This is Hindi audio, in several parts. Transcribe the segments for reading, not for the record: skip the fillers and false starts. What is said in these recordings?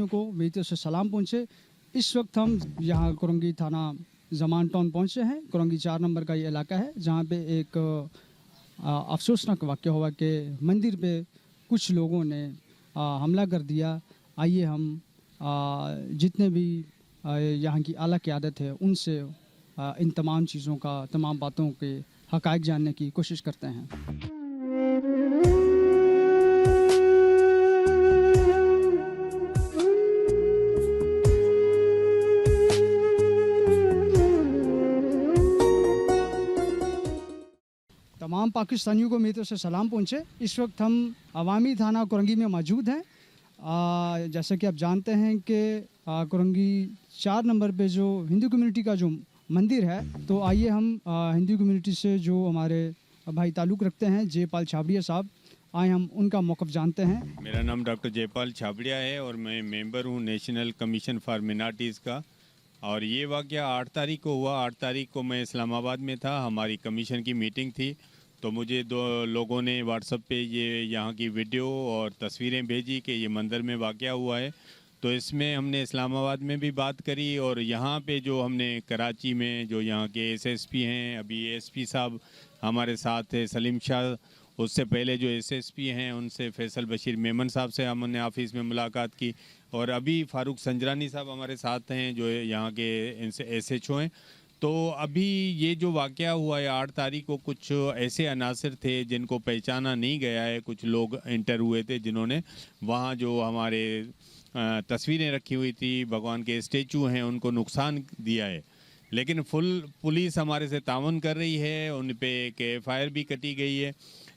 को मेरी तरफ से सलाम पहुँचे। इस वक्त हम यहाँ कुरंगी थाना जमान टाउन पहुँचे हैं। कुरंगी 4 नंबर का ये इलाका है जहाँ पे एक अफसोसनाक वाक़या हुआ कि मंदिर पे कुछ लोगों ने हमला कर दिया। आइए हम जितने भी यहाँ की आला क़यादत है उनसे इन तमाम चीज़ों का, तमाम बातों के हक़ाइक़ जानने की कोशिश करते हैं। तमाम पाकिस्तानियों को मेरी तरफ से सलाम पहुँचे। इस वक्त हम अवामी थाना कुरंगी में मौजूद हैं। जैसा कि आप जानते हैं कि कुरंगी 4 नंबर पे जो हिंदू कम्युनिटी का जो मंदिर है, तो आइए हम हिंदू कम्युनिटी से जो हमारे भाई ताल्लुक़ रखते हैं जयपाल छाबड़िया साहब, आए हम उनका मौक़िफ़ जानते हैं। मेरा नाम डॉक्टर जयपाल छाबड़िया है और मैं मेंबर हूँ नेशनल कमीशन फॉर मिनॉरिटीज़ का। और ये वाक़या 8 तारीख को हुआ। 8 तारीख को मैं इस्लामाबाद में था, हमारी कमीशन की मीटिंग थी, तो मुझे 2 लोगों ने व्हाट्सएप पे ये यहाँ की वीडियो और तस्वीरें भेजी कि ये मंदिर में वाक़या हुआ है। तो इसमें हमने इस्लामाबाद में भी बात करी और यहाँ पे जो हमने कराची में जो यहाँ के एसएसपी हैं, अभी एसपी साहब हमारे साथ थे, सलीम शाह, उससे पहले जो एसएसपी हैं उनसे फैसल बशीर मेमन साहब से हमने ऑफिस में मुलाकात की, और अभी फ़ारूक संजरानी साहब हमारे साथ हैं जो यहाँ के एसएचओ हैं। तो अभी ये जो वाक़या हुआ है 8 तारीख को, कुछ ऐसे अनासर थे जिनको पहचाना नहीं गया है। कुछ लोग इंटर हुए थे जिन्होंने वहाँ जो हमारे तस्वीरें रखी हुई थी, भगवान के स्टेचू हैं, उनको नुकसान दिया है। लेकिन पुलिस हमारे से तावन कर रही है, उन पे एक एफआईआर भी कटी गई है।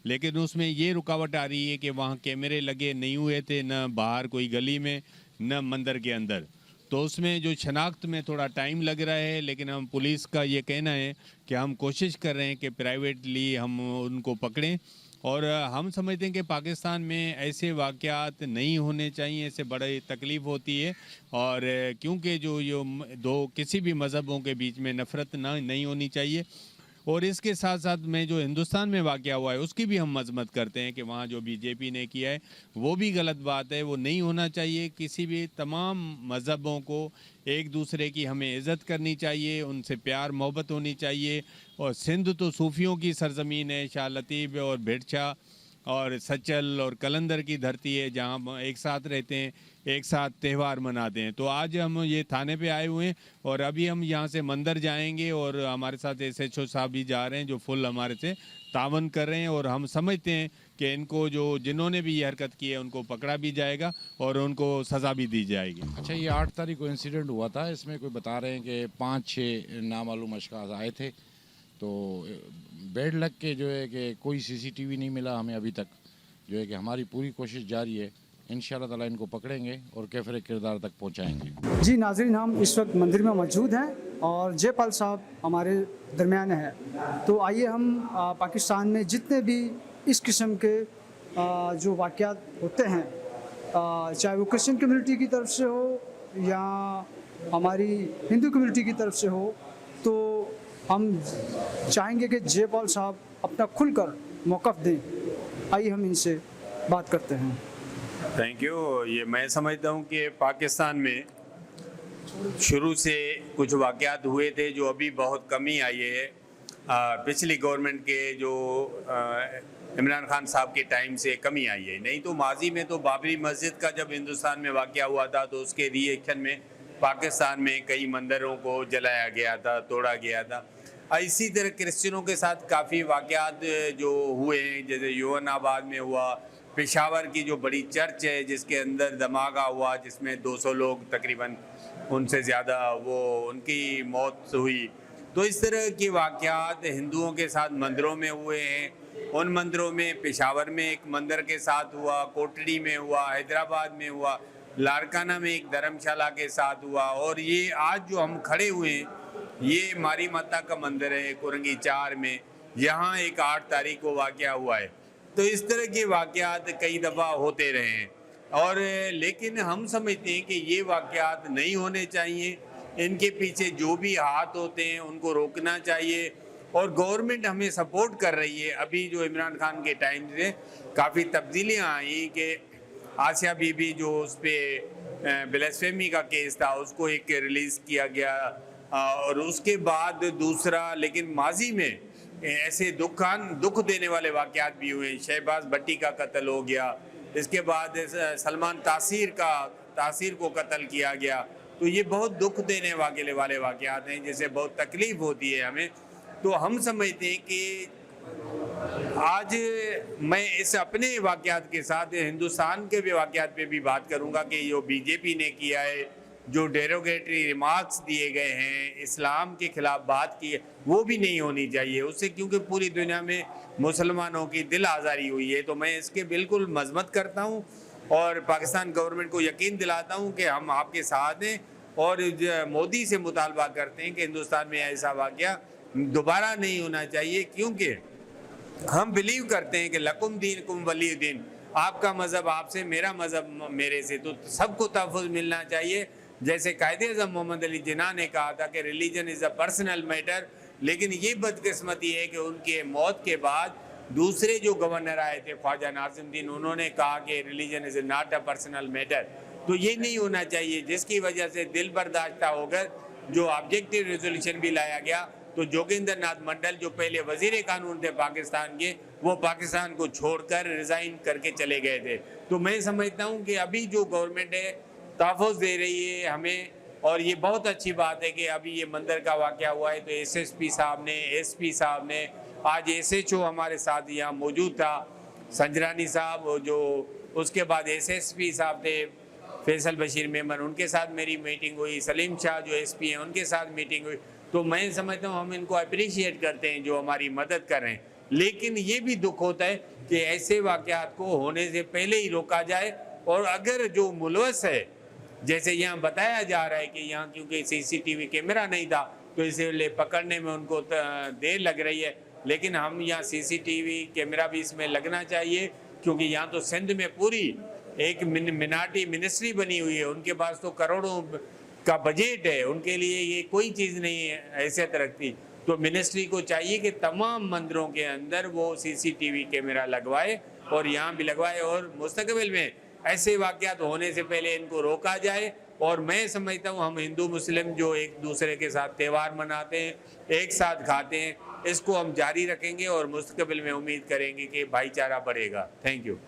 लेकिन उसमें ये रुकावट आ रही है कि वहाँ कैमरे लगे नहीं हुए थे, न बाहर कोई गली में न मंदिर के अंदर, तो उसमें जो शनाख्त में थोड़ा टाइम लग रहा है। लेकिन हम पुलिस का ये कहना है कि हम कोशिश कर रहे हैं कि प्राइवेटली हम उनको पकड़ें, और हम समझते हैं कि पाकिस्तान में ऐसे वाक़यात नहीं होने चाहिए, ऐसे बड़ी तकलीफ़ होती है। और क्योंकि जो दो किसी भी मज़हबों के बीच में नफ़रत नहीं होनी चाहिए। और इसके साथ साथ में जो हिंदुस्तान में वाक़या हुआ है उसकी भी हम मज़म्मत करते हैं कि वहाँ जो बीजेपी ने किया है वो भी गलत बात है, वो नहीं होना चाहिए। किसी भी तमाम मज़हबों को एक दूसरे की हमें इज़्ज़त करनी चाहिए, उनसे प्यार मोहब्बत होनी चाहिए। और सिंध तो सूफ़ियों की सरज़मीन है, शाह लतीफ़ और भिड़छा और सचल और कलंदर की धरती है, जहाँ हम एक साथ रहते हैं, एक साथ त्यौहार मनाते हैं। तो आज हम ये थाने पे आए हुए हैं और अभी हम यहाँ से मंदिर जाएंगे, और हमारे साथ एसएचओ साहब भी जा रहे हैं जो फुल हमारे से तावन कर रहे हैं। और हम समझते हैं कि इनको जिन्होंने भी ये हरकत की है उनको पकड़ा भी जाएगा और उनको सज़ा भी दी जाएगी। अच्छा, ये 8 तारीख को इंसिडेंट हुआ था, इसमें कोई बता रहे हैं कि 5-6 नामालूम अशख़ास आए थे। तो बेड लग के जो है कि कोई सीसीटीवी नहीं मिला हमें अभी तक। जो है कि हमारी पूरी कोशिश जारी है, इंशाअल्लाह ताला इनको पकड़ेंगे और कैफ़र किरदार तक पहुंचाएंगे। जी नाज़रीन, हम इस वक्त मंदिर में मौजूद हैं और जयपाल साहब हमारे दरमियान हैं। तो आइए हम पाकिस्तान में जितने भी इस किस्म के जो वाक़यात होते हैं, चाहे वो क्रिश्चियन कम्युनिटी की तरफ से हो या हमारी हिंदू कम्युनिटी की तरफ से हो, तो हम चाहेंगे कि जयपाल साहब अपना खुलकर मौक़िफ़ दें। आइए हम इनसे बात करते हैं। Thank you. ये मैं समझता हूँ कि पाकिस्तान में शुरू से कुछ वाक़यात हुए थे जो अभी बहुत कमी आई है। पिछली गवर्नमेंट के जो इमरान खान साहब के टाइम से कमी आई है। नहीं तो माजी में तो बाबरी मस्जिद का जब हिंदुस्तान में वाक़या हुआ था तो उसके रिएक्शन में पाकिस्तान में कई मंदिरों को जलाया गया था, तोड़ा गया था। इसी तरह क्रिश्चियनों के साथ काफ़ी वाक़यात जो हुए हैं, जैसे युवनाबाद में हुआ, पेशावर की जो बड़ी चर्च है जिसके अंदर धमाका हुआ जिसमें 200 लोग तकरीबन, उनसे ज़्यादा उनकी मौत हुई। तो इस तरह के वाक़यात हिंदुओं के साथ मंदिरों में हुए हैं। उन मंदिरों में पेशावर में एक मंदिर के साथ हुआ, कोटड़ी में हुआ, हैदराबाद में हुआ, लारकाना में एक धर्मशाला के साथ हुआ, और ये आज जो हम खड़े हुए हैं ये मारी माता का मंदिर है कुरंगी 4 में। यहाँ एक 8 तारीख को वाक़या हुआ है। तो इस तरह के वाक़यात कई दफ़ा होते रहे हैं, और लेकिन हम समझते हैं कि ये वाक़यात नहीं होने चाहिए। इनके पीछे जो भी हाथ होते हैं उनको रोकना चाहिए, और गवर्नमेंट हमें सपोर्ट कर रही है। अभी जो इमरान खान के टाइम से काफ़ी तब्दीलियाँ आई कि आसिया बीबी जो उस पर ब्लेसफेमी का केस था उसको एक रिलीज़ किया गया, और उसके बाद दूसरा, लेकिन माजी में ऐसे दुख देने वाले वाक़यात भी हुए। शहबाज भट्टी का कत्ल हो गया, इसके बाद सलमान तासीर को कत्ल किया गया। तो ये बहुत दुख देने वाले वाक़यात हैं, जिससे बहुत तकलीफ़ होती है हमें। तो हम समझते हैं कि आज मैं इस अपने वाक़यात के साथ हिंदुस्तान के भी वाक़यात पे भी बात करूँगा कि जो बीजेपी ने किया है, जो डेरोगेटरी रिमार्क्स दिए गए हैं, इस्लाम के ख़िलाफ़ बात की है, वो भी नहीं होनी चाहिए उससे, क्योंकि पूरी दुनिया में मुसलमानों की दिल आज़ारी हुई है। तो मैं इसके बिल्कुल मज़म्मत करता हूँ और पाकिस्तान गवर्नमेंट को यकीन दिलाता हूँ कि हम आपके साथ हैं, और मोदी से मुतालबा करते हैं कि हिंदुस्तान में ऐसा वाक़या दोबारा नहीं होना चाहिए, क्योंकि हम बिलीव करते हैं कि लकुम दीन कुम वली दीन, आपका मज़हब आपसे, मेरा मज़हब मेरे से, तो सबको तहफ़्फ़ुज़ मिलना चाहिए। जैसे कायदे-ए-आज़म मोहम्मद अली जिन्ना ने कहा था कि religion is a personal matter, लेकिन ये बदकिस्मती है कि उनके मौत के बाद दूसरे जो गवर्नर आए थे ख्वाजा नासिरुद्दीन, उन्होंने कहा कि religion is not a personal matter. तो ये नहीं होना चाहिए, जिसकी वजह से दिल बर्दाश्त होकर जो ऑब्जेक्टिव रेजोल्यूशन भी लाया गया, तो जोगिंदर नाथ मंडल जो पहले वजीर कानून थे पाकिस्तान के, वो पाकिस्तान को छोड़कर रिज़ाइन करके चले गए थे। तो मैं समझता हूँ कि अभी जो गवर्नमेंट है तहफ़्फ़ुज़ दे रही है हमें, और ये बहुत अच्छी बात है कि अभी ये मंदिर का वाक़या हुआ है तो एसएसपी साहब ने, एसपी साहब ने, आज एसएचओ हमारे साथ यहाँ मौजूद था संजरानी साहब, जो उसके बाद एसएसपी साहब थे फैसल बशीर मेमन, उनके साथ मेरी मीटिंग हुई, सलीम शाह जो एसपी हैं उनके साथ मीटिंग हुई। तो मैं समझता हूँ हम इनको अप्रिशिएट करते हैं जो हमारी मदद कर रहे हैं, लेकिन ये भी दुख होता है कि ऐसे वाक़यात को होने से पहले ही रोका जाए। और अगर जो मुलवस है, जैसे यहाँ बताया जा रहा है कि यहाँ क्योंकि सीसीटीवी कैमरा नहीं था तो इसलिए पकड़ने में उनको देर लग रही है, लेकिन हम यहाँ सीसीटीवी कैमरा भी इसमें लगना चाहिए, क्योंकि यहाँ तो सिंध में पूरी एक मिनाटी मिनिस्ट्री बनी हुई है, उनके पास तो करोड़ों का बजट है, उनके लिए ये कोई चीज़ नहीं है हैसियत रखती। तो मिनिस्ट्री को चाहिए कि तमाम मंदिरों के अंदर वो सीसीटीवी कैमरा लगवाए और यहाँ भी लगवाए, और मुस्तकबिल में ऐसे वाक़यात होने से पहले इनको रोका जाए। और मैं समझता हूँ हम हिंदू मुस्लिम जो एक दूसरे के साथ त्यौहार मनाते हैं, एक साथ खाते हैं, इसको हम जारी रखेंगे और मुस्तकबिल में उम्मीद करेंगे कि भाईचारा बढ़ेगा। Thank you.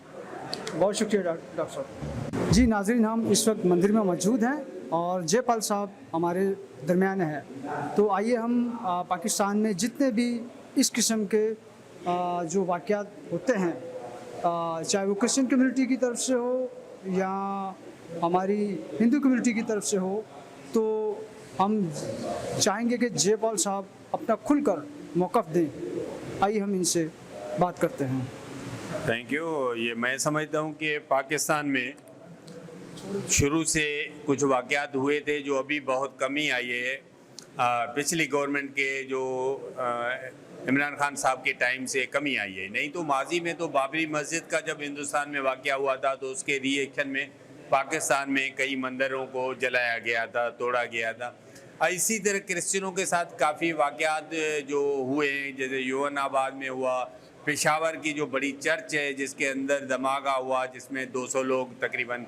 बहुत शुक्रिया डॉक्टर साहब। जी नाज़रीन, हम इस वक्त मंदिर में मौजूद हैं और जयपाल साहब हमारे दरमियान हैं। तो आइए हम पाकिस्तान में जितने भी इस किस्म के जो वाक़यात होते हैं, चाहे वो क्रिश्चियन कम्युनिटी की तरफ से हो या हमारी हिंदू कम्युनिटी की तरफ से हो, तो हम चाहेंगे कि जयपाल साहब अपना खुलकर मौक़िफ़ दें। आइए हम इनसे बात करते हैं। Thank you. ये मैं समझता हूँ कि पाकिस्तान में शुरू से कुछ वाक़यात हुए थे जो अभी बहुत कमी आई है। पिछली गवर्नमेंट के जो इमरान खान साहब के टाइम से कमी आई है, नहीं तो माजी में तो बाबरी मस्जिद का जब हिंदुस्तान में वाक़या हुआ था तो उसके रिएक्शन में पाकिस्तान में कई मंदिरों को जलाया गया था, तोड़ा गया था। इसी तरह क्रिश्चियनों के साथ काफ़ी वाक़यात जो हुए हैं, जैसे योनाबाद में हुआ, पेशावर की जो बड़ी चर्च है जिसके अंदर धमाका हुआ जिसमें 200 लोग तकरीबन,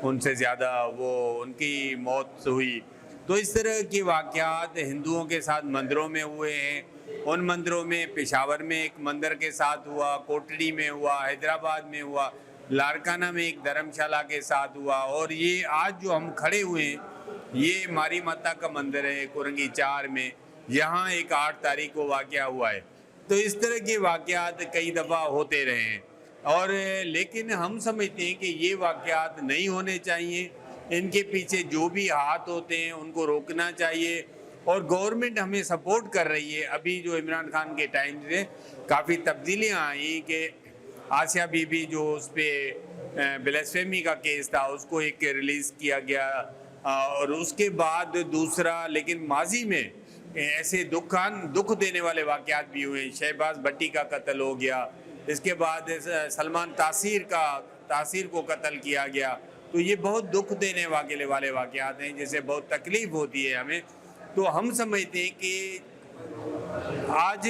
उनसे ज़्यादा वो उनकी मौत हुई। तो इस तरह के वाक़यात हिंदुओं के साथ मंदिरों में हुए हैं। उन मंदिरों में पेशावर में एक मंदिर के साथ हुआ, कोटड़ी में हुआ, हैदराबाद में हुआ, लारकाना में एक धर्मशाला के साथ हुआ, और ये आज जो हम खड़े हुए हैं ये मारी माता का मंदिर है कुरंगी 4 में, यहाँ एक 8 तारीख को वाक़या हुआ है। तो इस तरह के वाक़यात कई दफ़ा होते रहे हैं, और लेकिन हम समझते हैं कि ये वाक़यात नहीं होने चाहिए। इनके पीछे जो भी हाथ होते हैं उनको रोकना चाहिए, और गवर्नमेंट हमें सपोर्ट कर रही है। अभी जो इमरान खान के टाइम से काफ़ी तब्दीलियाँ आई कि आसिया बीबी जो उस पर ब्लेसफेमी का केस था उसको एक रिलीज़ किया गया, और उसके बाद दूसरा, लेकिन माजी में ऐसे दुख देने वाले वाक़यात भी हुए। शहबाज भट्टी का कत्ल हो गया, इसके बाद सलमान तासीर को कत्ल किया गया। तो ये बहुत दुख देने वाले वाक़यात हैं, जिससे बहुत तकलीफ़ होती है हमें। तो हम समझते हैं कि आज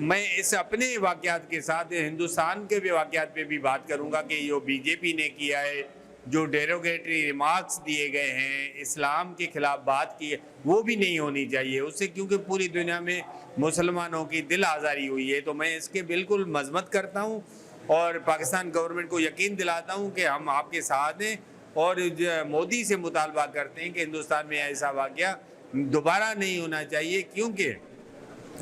मैं इस अपने वाक़यात के साथ हिंदुस्तान के भी वाक़यात पे भी बात करूंगा कि जो बीजेपी ने किया है, जो डेरोगेटरी रिमार्क्स दिए गए हैं, इस्लाम के खिलाफ बात की है, वो भी नहीं होनी चाहिए उससे, क्योंकि पूरी दुनिया में मुसलमानों की दिल आज़ारी हुई है। तो मैं इसके बिल्कुल मजम्मत करता हूँ और पाकिस्तान गवर्नमेंट को यकीन दिलाता हूँ कि हम आपके साथ हैं और मोदी से मुतालबा करते हैं कि हिंदुस्तान में ऐसा वाक़या दोबारा नहीं होना चाहिए, क्योंकि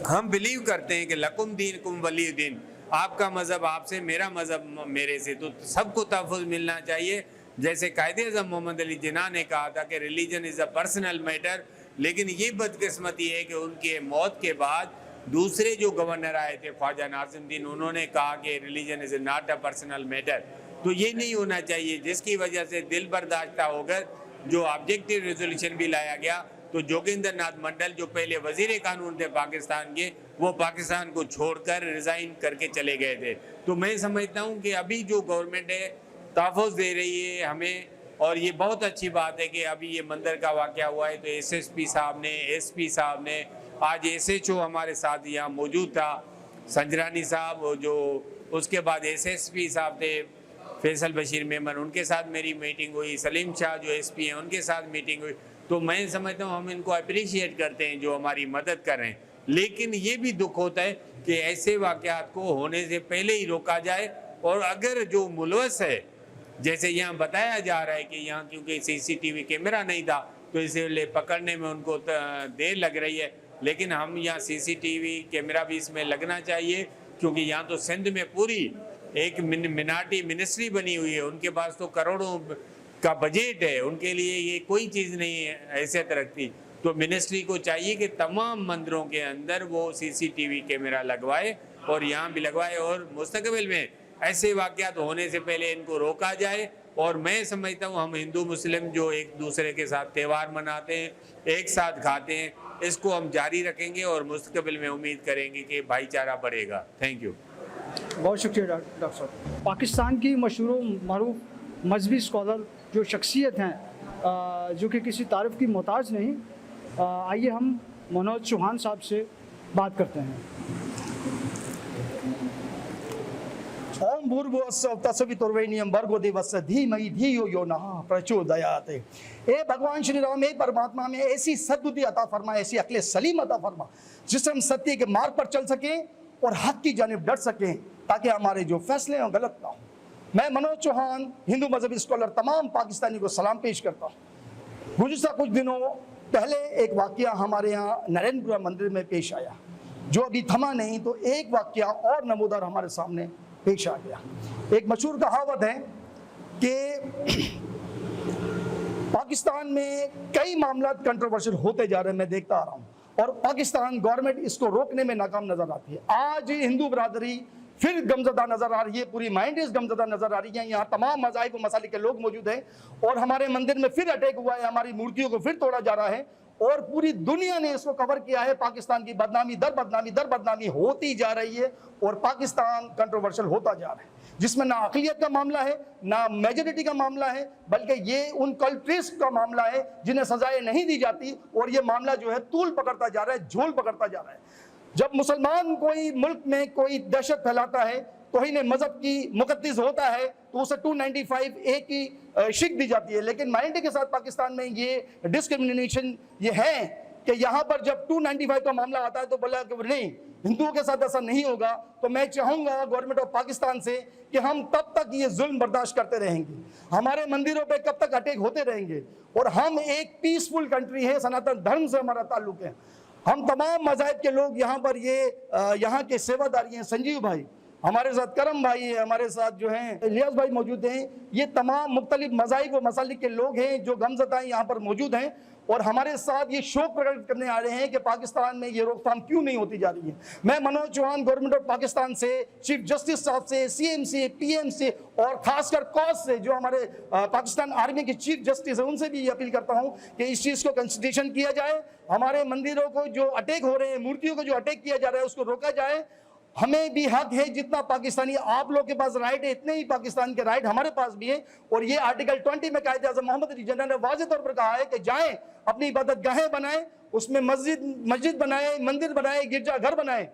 हम बिलीव करते हैं कि लकुम दीन कुम वली दीन, आपका मज़हब आपसे, मेरा मज़हब मेरे से, तो सबको तहफ़्फ़ुज़ मिलना चाहिए। जैसे कायदे-ए-आज़म मोहम्मद अली जिन्ना ने कहा था कि religion is a personal matter, लेकिन ये बदकिस्मती है कि उनके मौत के बाद दूसरे जो गवर्नर आए थे ख्वाजा नाज़िमुद्दीन, उन्होंने कहा कि religion is not a personal matter. तो ये नहीं होना चाहिए, जिसकी वजह से दिल बर्दाश्ता होकर जो ऑब्जेक्टिव रेजोल्यूशन भी लाया गया, तो जोगिंदर नाथ मंडल जो पहले वजीर कानून थे पाकिस्तान के, वो पाकिस्तान को छोड़कर रिज़ाइन करके चले गए थे। तो मैं समझता हूँ कि अभी जो गवर्नमेंट है तहफ़्फ़ुज़ दे रही है हमें, और ये बहुत अच्छी बात है कि अभी ये मंदिर का वाक़या हुआ है तो SSP साहब ने, SP साहब ने, आज SHO हमारे साथ यहाँ मौजूद था, संजरानी साहब, जो उसके बाद SSP साहब थे फैसल बशीर मेमन, उनके साथ मेरी मीटिंग हुई, सलीम शाह जो SP हैं उनके साथ मीटिंग हुई। तो मैं समझता हूँ हम इनको अप्रिशिएट करते हैं जो हमारी मदद कर रहे हैं, लेकिन ये भी दुख होता है कि ऐसे वाक़यात को होने से पहले ही रोका जाए। और अगर जो मुलवस है, जैसे यहाँ बताया जा रहा है कि यहाँ क्योंकि CCTV कैमरा नहीं था तो इसलिए पकड़ने में उनको देर लग रही है, लेकिन हम यहाँ CCTV कैमरा भी इसमें लगना चाहिए, क्योंकि यहाँ तो सिंध में पूरी एक मिनाटी मिनिस्ट्री बनी हुई है, उनके पास तो करोड़ों का बजट है, उनके लिए ये कोई चीज़ नहीं है हैसियत रखती। तो मिनिस्ट्री को चाहिए कि तमाम मंदिरों के अंदर वो CCTV कैमरा लगवाए और यहाँ भी लगवाए, और मुस्तकबिल में ऐसे वाक़यात होने से पहले इनको रोका जाए। और मैं समझता हूँ हम हिंदू मुस्लिम जो एक दूसरे के साथ त्यौहार मनाते हैं, एक साथ खाते हैं, इसको हम जारी रखेंगे और मुस्तकबिल में उम्मीद करेंगे कि भाईचारा बढ़ेगा। Thank you. बहुत शुक्रिया डॉक्टर साहब। पाकिस्तान की मशहूर मरूफ मजहबी स्कॉलर जो शख्सियत हैं, जो कि किसी तारीफ़ की मोहताज नहीं, आइए हम मनोज चौहान साहब से बात करते हैं। ओम भूर्भुवस्सुः तत्सवितुर्वरेण्यं भर्गो देवस्य धीमहि धियो यो नः प्रचोदयात्। ए भगवान श्री राम, ए परमात्मा में ऐसी सद्बुद्धि अता फरमा, ऐसी अक्ल सलीम अता फरमा, जिससे हम सत्य के मार्ग पर चल सकें और हक की जानिब डट सकें, ताकि हमारे जो फैसले हों गलत ना हो। मैं मनोज चौहान, हिंदू मजहबी स्कॉलर, तमाम पाकिस्तानी को सलाम पेश करता हूँ। गुज़िश्ता कुछ दिनों पहले एक वाक़या हमारे यहाँ नरेंद्रपुरा मंदिर में पेश आया, जो अभी थमा नहीं, तो एक वाक़या और नमूदार हमारे सामने पेश आ गया। एक मशहूर कहावत है कि पाकिस्तान में कई मामला कंट्रोवर्शियल होते जा रहे हैं, मैं देखता आ रहा हूँ, और पाकिस्तान गवर्नमेंट इसको रोकने में नाकाम नजर आती है। आज हिंदू बरादरी फिर गमजदा नजर आ रही है, पूरी माइंड गमजदा नजर आ रही है। यहाँ तमाम मज़ाहिब व मसालिक के लोग मौजूद हैं और हमारे मंदिर में फिर अटैक हुआ है, हमारी मूर्तियों को फिर तोड़ा जा रहा है और पूरी दुनिया ने इसको कवर किया है। पाकिस्तान की बदनामी दर बदनामी होती जा रही है और पाकिस्तान कंट्रोवर्शियल होता जा रहा है, जिसमें ना अक़लियत का मामला है, ना मेजॉरिटी का मामला है, बल्कि ये उन कल्प्रिट्स का मामला है जिन्हें सजाएं नहीं दी जाती, और ये मामला जो है तूल पकड़ता जा रहा है, झोल पकड़ता जा रहा है। जब मुसलमान कोई मुल्क में कोई दहशत फैलाता है, तौहीन मजहब की मुकद्दस होता है, तो उसे 295A की शिक दी जाती है। लेकिन माइंड के साथ पाकिस्तान में ये डिस्क्रिमिनेशन ये है कि यहाँ पर जब 295 का मामला आता है तो बोला कि नहीं, हिंदुओं के साथ ऐसा नहीं होगा। तो मैं चाहूँगा गवर्नमेंट ऑफ पाकिस्तान से कि हम तब तक ये जुल्म बर्दाश्त करते रहेंगे, हमारे मंदिरों पे कब तक अटैक होते रहेंगे, और हम एक पीसफुल कंट्री है, सनातन धर्म से हमारा ताल्लुक है, हम तमाम मज़ाहिब के लोग यहाँ पर ये यहाँ के सेवादारी हैं, संजीव भाई हमारे साथ, करम भाई है हमारे साथ, जो हैं इलियास भाई मौजूद हैं, ये तमाम मुख्तलिफ मज़ाहिब व मसालिक के लोग हैं जो गमज़दाएँ यहाँ पर मौजूद हैं और हमारे साथ ये शौक प्रकट करने आ रहे हैं कि पाकिस्तान में ये रोकथाम क्यों नहीं होती जा रही है। मैं मनोज चौहान गवर्नमेंट ऑफ पाकिस्तान से, चीफ जस्टिस साहब से, CM से, PM से और खासकर कॉस से, जो हमारे पाकिस्तान आर्मी के चीफ जस्टिस है, उनसे भी ये अपील करता हूँ कि इस चीज़ को कंसिडरेशन किया जाए। हमारे मंदिरों को जो अटैक हो रहे हैं, मूर्तियों को जो अटैक किया जा रहा है, उसको रोका जाए। हमें भी हक है, जितना पाकिस्तानी आप लोग के पास राइट है, इतने ही पाकिस्तान के राइट हमारे पास भी है। और ये आर्टिकल 20 में कायदे-ए-आज़म मोहम्मद अली जिन्ना ने वाज़ेह तौर पर कहा है कि जाएं अपनी इबादत गाहें बनाएं उसमें मस्जिद बनाए, मंदिर बनाए, गिरजाघर बनाए,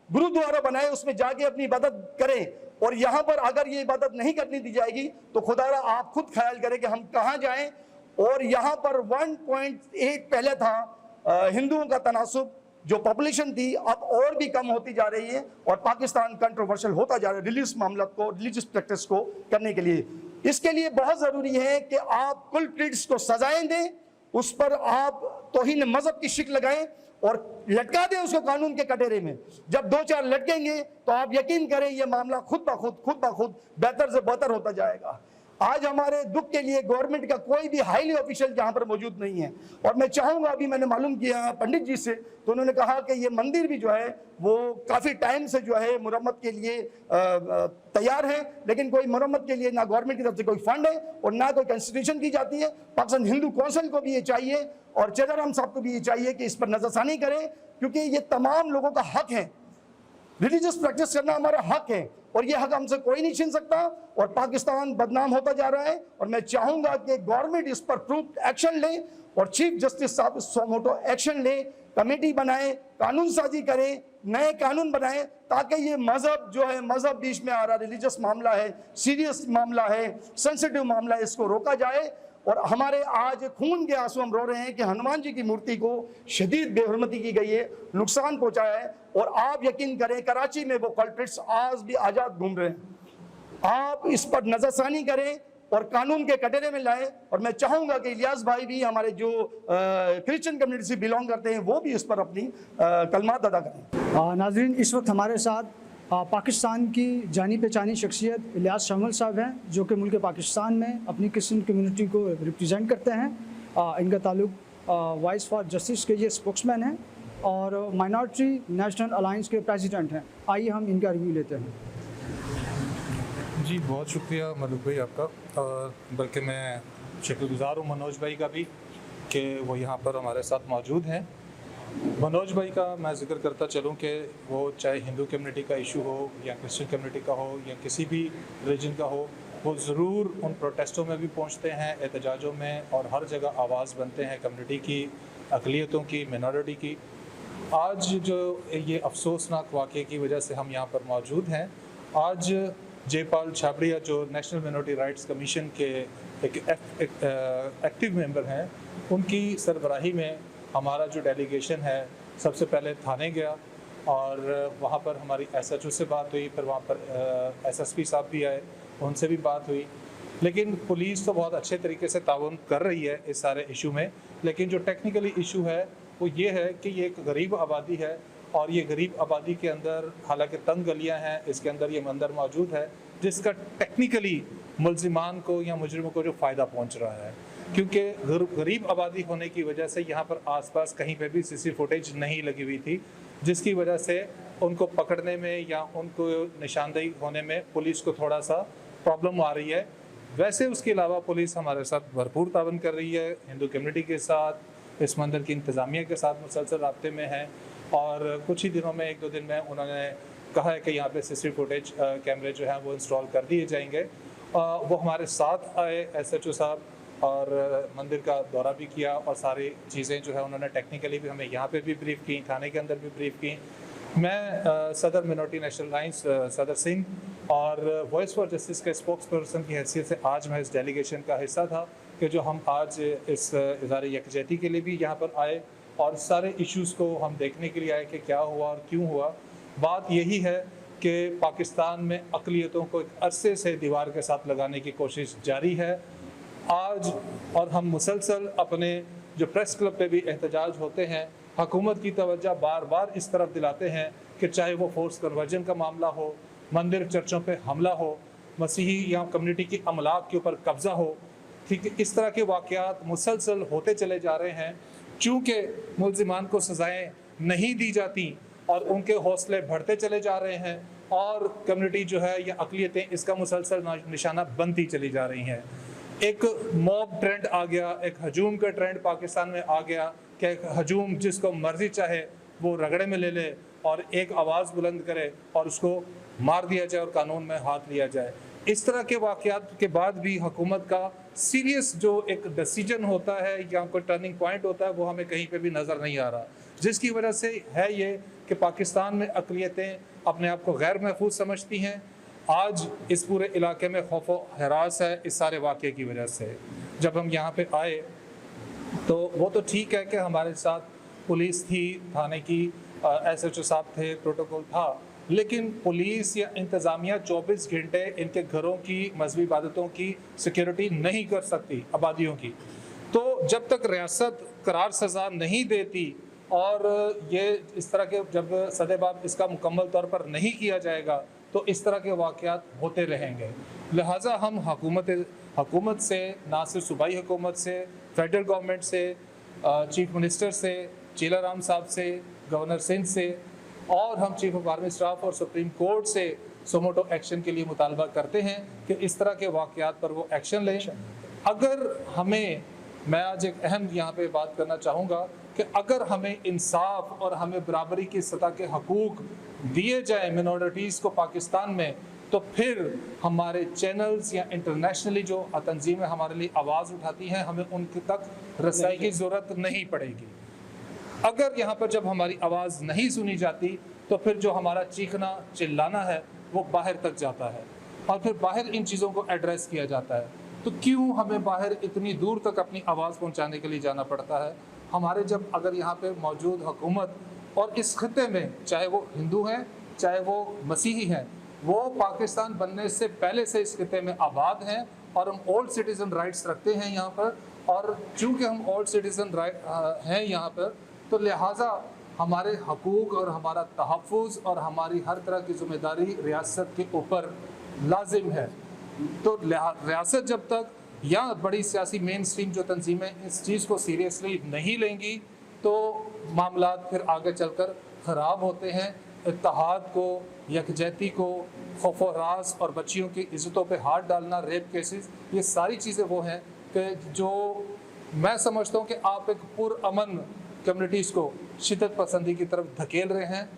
गुरुद्वारा बनाए, उसमें जाके अपनी इबादत करें। और यहाँ पर अगर ये इबादत नहीं करने दी जाएगी तो खुदारा आप खुद ख्याल करें कि हम कहाँ जाएं। और यहाँ पर 1.8 पहले था हिंदुओं का तनासुब, जो पॉपुलेशन थी अब और भी कम होती जा रही है और पाकिस्तान कंट्रोवर्शियल होता जा रहा है रिलीजियस मामला को, रिलीजियस प्रैक्टिस को करने के लिए। इसके लिए बहुत ज़रूरी है कि आप कुलप्रिट्स को सजाएं दें, उस पर आप तौहीन मजहब की शिक लगाएं और लटका दें उसको कानून के कटोरे में। जब 2-4 लटकेंगे तो आप यकीन करें ये मामला खुद ब खुद बेहतर से बेहतर होता जाएगा। आज हमारे दुख के लिए गवर्नमेंट का कोई भी हाईली ऑफिशियल यहाँ पर मौजूद नहीं है। और मैं चाहूँगा, अभी मैंने मालूम किया पंडित जी से, तो उन्होंने कहा कि ये मंदिर भी जो है वो काफ़ी टाइम से जो है मुरम्मत के लिए तैयार है, लेकिन कोई मुरम्मत के लिए ना गवर्नमेंट की तरफ से कोई फंड है और ना कोई कंस्टिट्यूशन की जाती है। पाकिस्तान हिंदू काउंसिल को भी ये चाहिए और चेजाराम साहब को भी ये चाहिए कि इस पर नजरसानी करें, क्योंकि ये तमाम लोगों का हक है। रिलीजियस प्रैक्टिस करना हमारा हक है और ये हक हमसे कोई नहीं छीन सकता। और पाकिस्तान बदनाम होता जा रहा है और मैं चाहूंगा कि गवर्नमेंट इस पर प्रूफ एक्शन ले और चीफ जस्टिस साहब सोमोटो एक्शन ले, कमेटी बनाए, कानून साजी करें, नए कानून बनाए, ताकि ये मजहब जो है, मजहब बीच में आ रहा, रिलीजियस मामला है, सीरियस मामला है, सेंसिटिव मामला है, इसको रोका जाए। और हमारे आज खून के आंसू हम रो रहे हैं कि हनुमान जी की मूर्ति को शदीद बेहुरमती की गई है, नुकसान पहुंचाया है। और आप यकीन करें कराची में वो कल्प्रिट्स आज भी आज़ाद घूम रहे हैं। आप इस पर नजरसानी करें और कानून के कटोरे में लाएं। और मैं चाहूँगा कि इलियास भाई भी, हमारे जो क्रिश्चियन कम्युनिटी से बिलोंग करते हैं, वो भी इस पर अपनी कलमात अदा करें। नाज़रीन, इस वक्त हमारे साथ पाकिस्तान की जानी पहचानी शख्सियत इलियास शमल साहब हैं, जो कि मुल्क पाकिस्तान में अपनी क्रिश्चियन कम्युनिटी को रिप्रेजेंट करते हैं। इनका ताल्लुक वॉइस फॉर जस्टिस के ये स्पोक्समैन हैं और माइनॉरिटी नेशनल अलायंस के प्रेसिडेंट हैं। आइए हम इनका रिव्यू लेते हैं। जी, बहुत शुक्रिया मलूक भाई आपका। और बल्कि मैं शुक्रगुज़ार हूँ मनोज भाई का भी कि वो यहाँ पर हमारे साथ मौजूद हैं। मनोज भाई का मैं जिक्र करता चलूँ कि वो चाहे हिंदू कम्युनिटी का इशू हो या क्रिश्चियन कम्युनिटी का हो या किसी भी रिलीजन का हो, वो ज़रूर उन प्रोटेस्टों में भी पहुँचते हैं, एहतजाजों में, और हर जगह आवाज़ बनते हैं कम्युनिटी की, अक़लियतों की, मिनॉरिटी की। आज जो ये अफसोसनाक वाक़े की वजह से हम यहाँ पर मौजूद हैं, आज जयपाल छाबड़िया जो नेशनल मिनॉरिटी राइट्स कमीशन के एक एक्टिव मेंबर हैं, उनकी सरबराही में हमारा जो डेलीगेशन है सबसे पहले थाने गया और वहाँ पर हमारी SHO से बात हुई, फिर वहाँ पर SSP साहब भी आए, उनसे भी बात हुई। लेकिन पुलिस तो बहुत अच्छे तरीके से ताउन कर रही है इस सारे इशू में, लेकिन जो टेक्निकली इशू है वो ये है कि ये एक गरीब आबादी है और ये गरीब आबादी के अंदर हालांकि तंग गलियां हैं, इसके अंदर ये मंदिर मौजूद है जिसका टेक्निकली मुलजिमान को या मुजरिमों को जो फ़ायदा पहुंच रहा है, क्योंकि गरीब आबादी होने की वजह से यहाँ पर आसपास कहीं पे भी CC फुटेज नहीं लगी हुई थी, जिसकी वजह से उनको पकड़ने में या उनको निशानदेही होने में पुलिस को थोड़ा सा प्रॉब्लम आ रही है। वैसे उसके अलावा पुलिस हमारे साथ भरपूर तावन कर रही है, हिंदू कम्युनिटी के साथ, इस मंदिर की इंतज़ामिया के साथ मुसलसल राब्ते में है। और कुछ ही दिनों में, 1-2 दिन में उन्होंने कहा है कि यहाँ पे CC फुटेज कैमरे जो हैं वो इंस्टॉल कर दिए जाएंगे। वो हमारे साथ आए SHO साहब और मंदिर का दौरा भी किया और सारी चीज़ें जो है उन्होंने टेक्निकली भी हमें यहाँ पे भी ब्रीफ की, थाने के अंदर भी ब्रीफ की। मैं सदर मिनॉरिटी नेशनल अलायंस सदर सिंह और वॉइस फॉर जस्टिस के स्पोक्स पर्सन की हैसियत से आज मैं इस डेलीगेशन का हिस्सा था कि जो हम आज इस इज़हार यकजहती के लिए भी यहाँ पर आए और सारे इश्यूज़ को हम देखने के लिए आए कि क्या हुआ और क्यों हुआ। बात यही है कि पाकिस्तान में अक़लियतों को एक अरसे से दीवार के साथ लगाने की कोशिश जारी है आज, और हम मुसलसल अपने जो प्रेस क्लब पे भी एहतजाज होते हैं, हुकूमत की तवज्जो बार बार इस तरफ दिलाते हैं कि चाहे वो फोर्स कन्वर्जन का मामला हो, मंदिर चर्चों पे हमला हो, मसीही या कम्युनिटी की अमलाक के ऊपर कब्ज़ा हो, ठीक है, इस तरह के वाक़यात मुसलसल होते चले जा रहे हैं। चूँकि मुलजिमान को सज़ाएँ नहीं दी जाती और उनके हौसले बढ़ते चले जा रहे हैं और कम्युनिटी जो है या अक़लियतें इसका मुसलसल निशाना बनती चली जा रही हैं। एक मॉब ट्रेंड आ गया, एक हजूम का ट्रेंड पाकिस्तान में आ गया कि एक हजूम जिसको मर्जी चाहे वो रगड़े में ले ले और एक आवाज़ बुलंद करे और उसको मार दिया जाए और कानून में हाथ लिया जाए। इस तरह के वाक़यात के बाद भी हुकूमत का सीरियस जो एक डिसीजन होता है या कोई टर्निंग पॉइंट होता है वो हमें कहीं पे भी नज़र नहीं आ रहा, जिसकी वजह से है ये कि पाकिस्तान में अक़लियतें अपने आप को गैर महफूज समझती हैं। आज इस पूरे इलाके में खौफ व हरास है इस सारे वाक़े की वजह से। जब हम यहाँ पे आए तो वो तो ठीक है कि हमारे साथ पुलिस थी, थाने की SHO साहब थे, प्रोटोकॉल था, लेकिन पुलिस या इंतज़ामिया 24 घंटे इनके घरों की मजहबी इबादतों की सिक्योरिटी नहीं कर सकती, आबादियों की। तो जब तक रियासत करार सज़ा नहीं देती और ये इस तरह के जब सदेबाब इसका मुकम्मल तौर पर नहीं किया जाएगा तो इस तरह के वाक़यात होते रहेंगे। लिहाजा हम हुकूमत से, ना सिर्फ सूबाई हुकूमत से, फेडरल गवर्नमेंट से, चीफ मिनिस्टर से, चीला राम साहब से, गवर्नर सिंध से और हम चीफ ऑफ आर्मी स्टाफ और सुप्रीम कोर्ट से सोमोटो एक्शन के लिए मुतालबा करते हैं कि इस तरह के वाक़यात पर वो एक्शन लें। अगर हमें, मैं आज एक अहम यहाँ पे बात करना चाहूँगा कि अगर हमें इंसाफ और हमें बराबरी की सतह के हकूक़ दिए जाए मिनॉरिटीज़ को पाकिस्तान में, तो फिर हमारे चैनल्स या इंटरनेशनली जो तंजीमें हमारे लिए आवाज़ उठाती हैं हमें उनके तक रसाई की ज़रूरत नहीं पड़ेगी। अगर यहाँ पर जब हमारी आवाज़ नहीं सुनी जाती तो फिर जो हमारा चीखना चिल्लाना है वो बाहर तक जाता है और फिर बाहर इन चीज़ों को एड्रेस किया जाता है। तो क्यों हमें बाहर इतनी दूर तक अपनी आवाज़ पहुँचाने के लिए जाना पड़ता है? हमारे जब अगर यहाँ पे मौजूद हुकूमत और इस खिते में, चाहे वो हिंदू हैं चाहे वो मसीही हैं, वो पाकिस्तान बनने से पहले से इस खिते में आबाद हैं और हम ओल्ड सिटीज़न राइट्स रखते हैं यहाँ पर, और चूँकि हम ओल्ड सिटीज़न राइट हैं यहाँ पर तो लिहाजा हमारे हकूक़ और हमारा तहफ़्फ़ुज़ और हमारी हर तरह की ज़िम्मेदारी रियासत के ऊपर लाजिम है। तो रियासत जब तक या बड़ी सियासी मेन स्ट्रीम जो तंजीमें इस चीज़ को सीरियसली नहीं लेंगी तो मामलात फिर आगे चलकर ख़राब होते हैं। इत्तेहाद को, यकजहती को, खौफ व हरास और बच्चियों की इज़्ज़तों पे हाथ डालना, रेप केसेस, ये सारी चीज़ें वो हैं कि जो मैं समझता हूँ कि आप एक पुरअमन कम्युनिटीज़ को शिद्दत पसंदी की तरफ धकेल रहे हैं।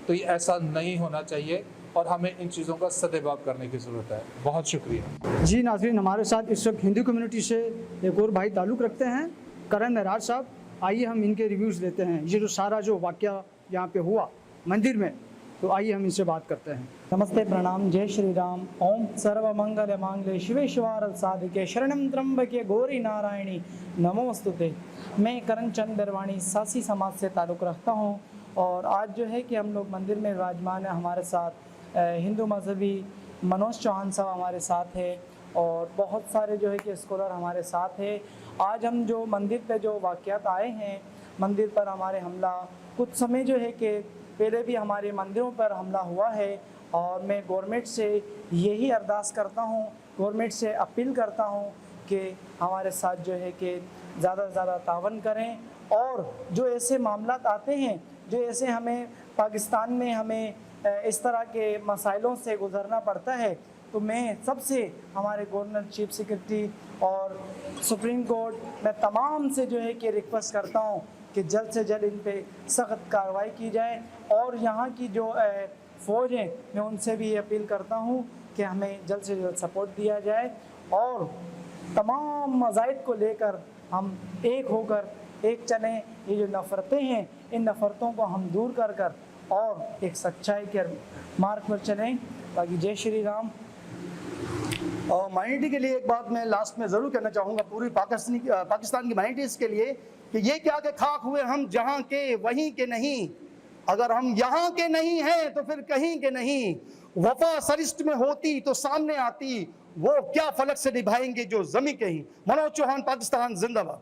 तो ये ऐसा नहीं होना चाहिए और हमें इन चीज़ों का सदेबाब करने की ज़रूरत है। बहुत शुक्रिया। जी नाज़रीन, हमारे साथ इस वक्त हिंदू कम्युनिटी से एक और भाई ताल्लुक़ रखते हैं, करण महराज साहब। आइए हम इनके रिव्यूज़ लेते हैं। ये जो सारा जो वाक़या यहाँ पे हुआ मंदिर में, तो आइए हम इनसे बात करते हैं। नमस्ते, प्रणाम, जय श्री राम। ओम सर्वमंगल मांगल्ये शिवे शिवार्थ साधिके शरणं त्र्यंबके गौरी नारायणी नमोस्तुते। मैं करण चंद दरवानी सासी समाज से ताल्लुक़ रखता हूँ और आज जो है कि हम लोग मंदिर में विराजमान है। हमारे साथ हिंदू मजहबी मनोज चौहान साहब हमारे साथ है और बहुत सारे जो है कि स्कॉलर हमारे साथ है। आज हम जो मंदिर पे जो वाक़यात आए हैं, मंदिर पर हमारे हमला, कुछ समय जो है कि पहले भी हमारे मंदिरों पर हमला हुआ है और मैं गवर्नमेंट से यही अरदास करता हूँ, गवर्नमेंट से अपील करता हूँ कि हमारे साथ जो है कि ज़्यादा से ज़्यादा तावन करें और जो ऐसे मामलात आते हैं, जो ऐसे हमें पाकिस्तान में हमें इस तरह के मसाइलों से गुज़रना पड़ता है, तो मैं सबसे हमारे गवर्नर, चीफ सेक्रेटरी और सुप्रीम कोर्ट में तमाम से जो है कि रिक्वेस्ट करता हूँ कि जल्द से जल्द इन पे सख्त कार्रवाई की जाए। और यहाँ की जो फ़ौज है, मैं उनसे भी अपील करता हूँ कि हमें जल्द से जल्द सपोर्ट दिया जाए और तमाम मज़ाहिद को लेकर हम एक होकर एक चलें। ये जो नफ़रतें हैं, इन नफ़रतों को हम दूर कर कर और एक सच्चाई के मार्ग पर चलें। बाकी जय श्री राम। और माइनॉरिटी के लिए एक बात मैं लास्ट में ज़रूर कहना चाहूँगा, पूरी पाकिस्तान की माइनॉरिटीज़ के लिए, कि ये क्या कि खाक हुए हम जहाँ के वहीं के नहीं। अगर हम यहाँ के नहीं हैं तो फिर कहीं के नहीं। वफा सरिश्त में होती तो सामने आती, वो क्या फलक से निभाएंगे जो ज़मीं के ही। मनोज चौहान, पाकिस्तान जिंदाबाद।